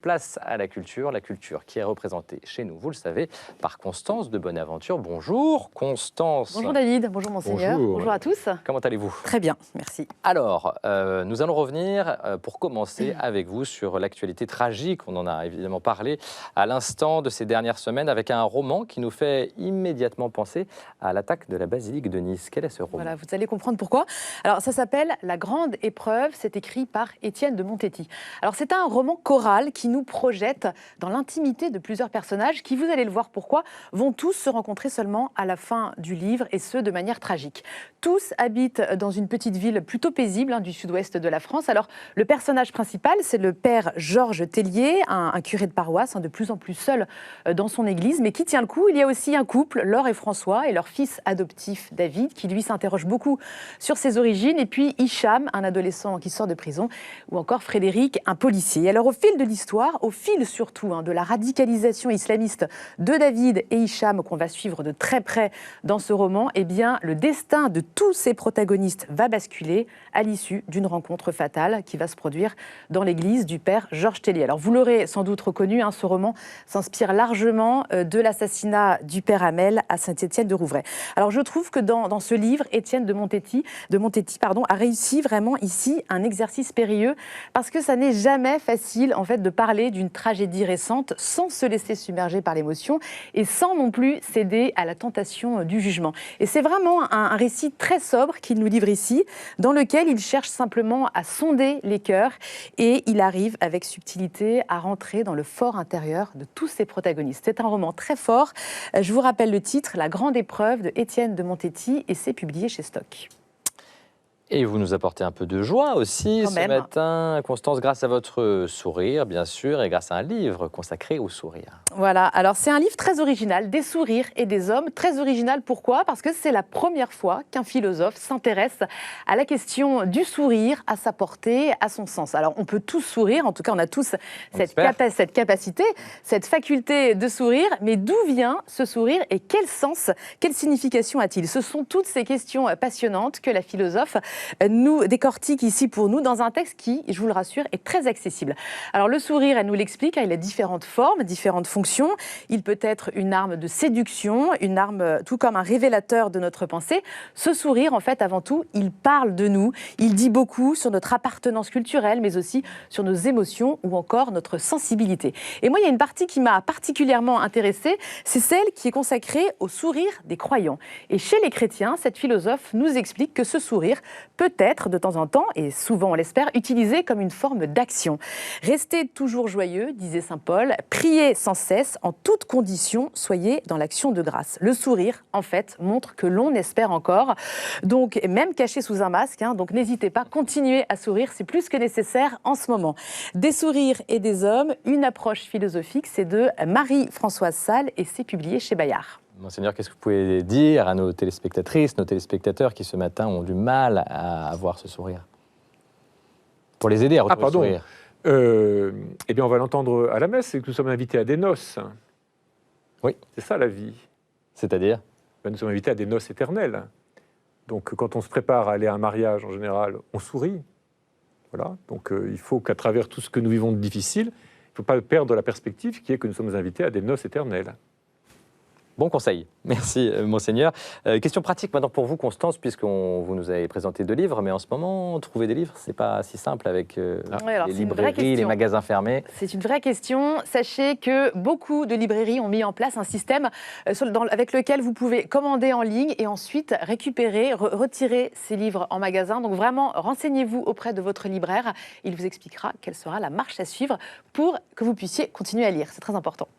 Place à la culture qui est représentée chez nous, vous le savez, par Constance de Bonaventure. Bonjour Constance. Bonjour David, bonjour Monseigneur, bonjour à tous. Comment allez-vous? Très bien, merci. Alors, nous allons revenir pour commencer avec vous sur l'actualité tragique, on en a évidemment parlé à l'instant de ces dernières semaines avec un roman qui nous fait immédiatement penser à l'attaque de la basilique de Nice. Quel est ce roman? Voilà, vous allez comprendre pourquoi. Alors ça s'appelle La Grande Épreuve, c'est écrit par Étienne de Montetti. Alors c'est un roman choral qui nous projette dans l'intimité de plusieurs personnages qui, vous allez le voir pourquoi, vont tous se rencontrer seulement à la fin du livre et ce de manière tragique. Tous habitent dans une petite ville plutôt paisible du sud-ouest de la France. Alors le personnage principal, c'est le père Georges Tellier, un curé de paroisse, de plus en plus seul dans son église, mais qui tient le coup. Il y a aussi un couple, Laure et François, et leur fils adoptif David, qui lui s'interroge beaucoup sur ses origines, et puis Hicham, un adolescent qui sort de prison, ou encore Frédéric, un policier. Alors au fil de l'histoire, au fil surtout de la radicalisation islamiste de David et Hicham, qu'on va suivre de très près dans ce roman, eh bien, le destin de tous ces protagonistes va basculer à l'issue d'une rencontre fatale qui va se produire dans l'église du père Georges Tellier. Alors vous l'aurez sans doute reconnu, ce roman s'inspire largement de l'assassinat du père Hamel à Saint-Étienne-de-Rouvray. Alors je trouve que dans ce livre, Étienne de Montetti a réussi vraiment ici un exercice périlleux parce que ça n'est jamais facile en fait de parler d'une tragédie récente sans se laisser submerger par l'émotion et sans non plus céder à la tentation du jugement. Et c'est vraiment un récit très sobre qu'il nous livre ici, dans lequel il cherche simplement à sonder les cœurs et il arrive avec subtilité à rentrer dans le fort intérieur de tous ses protagonistes. C'est un roman très fort. Je vous rappelle le titre, La Grande Épreuve de Étienne de Montetti, et c'est publié chez Stock. Et vous nous apportez un peu de joie aussi ce matin, Constance, grâce à votre sourire, bien sûr, et grâce à un livre consacré au sourire. Voilà, alors c'est un livre très original, des sourires et des hommes. Très original, pourquoi? Parce que c'est la première fois qu'un philosophe s'intéresse à la question du sourire, à sa portée, à son sens. Alors on peut tous sourire, en tout cas on a tous cette capacité, cette faculté de sourire, mais d'où vient ce sourire et quel sens, quelle signification a-t-il? Ce sont toutes ces questions passionnantes que la philosophe nous décortique ici pour nous dans un texte qui, je vous le rassure, est très accessible. Alors le sourire, elle nous l'explique, il a différentes formes, différentes fonctions. Il peut être une arme de séduction, une arme tout comme un révélateur de notre pensée. Ce sourire, en fait, avant tout, il parle de nous. Il dit beaucoup sur notre appartenance culturelle, mais aussi sur nos émotions ou encore notre sensibilité. Et moi, il y a une partie qui m'a particulièrement intéressée, c'est celle qui est consacrée au sourire des croyants. Et chez les chrétiens, cette philosophe nous explique que ce sourire peut être de temps en temps, et souvent on l'espère, utilisé comme une forme d'action. Restez toujours joyeux, disait saint Paul, priez sans cesse, en toutes conditions, soyez dans l'action de grâce. Le sourire, en fait, montre que l'on espère encore, donc même caché sous un masque, donc n'hésitez pas, continuez à sourire, c'est plus que nécessaire en ce moment. Des sourires et des hommes, une approche philosophique, c'est de Marie-Françoise Sall et c'est publié chez Bayard. Monseigneur, qu'est-ce que vous pouvez dire à nos téléspectatrices, nos téléspectateurs qui ce matin ont du mal à avoir ce sourire? Pour les aider à retrouver le sourire. Eh bien, on va l'entendre à la messe, c'est que nous sommes invités à des noces. Oui. C'est ça la vie. C'est-à-dire? Nous sommes invités à des noces éternelles. Donc quand on se prépare à aller à un mariage, en général, on sourit. Voilà. Donc il faut qu'à travers tout ce que nous vivons de difficile, il ne faut pas perdre la perspective qui est que nous sommes invités à des noces éternelles. Bon conseil, merci Monseigneur. Question pratique maintenant pour vous, Constance, puisque vous nous avez présenté 2 livres, mais en ce moment, trouver des livres, c'est pas si simple avec les librairies, les magasins fermés. C'est une vraie question. Sachez que beaucoup de librairies ont mis en place un système avec lequel vous pouvez commander en ligne et ensuite récupérer, retirer ces livres en magasin. Donc vraiment, renseignez-vous auprès de votre libraire. Il vous expliquera quelle sera la marche à suivre pour que vous puissiez continuer à lire. C'est très important.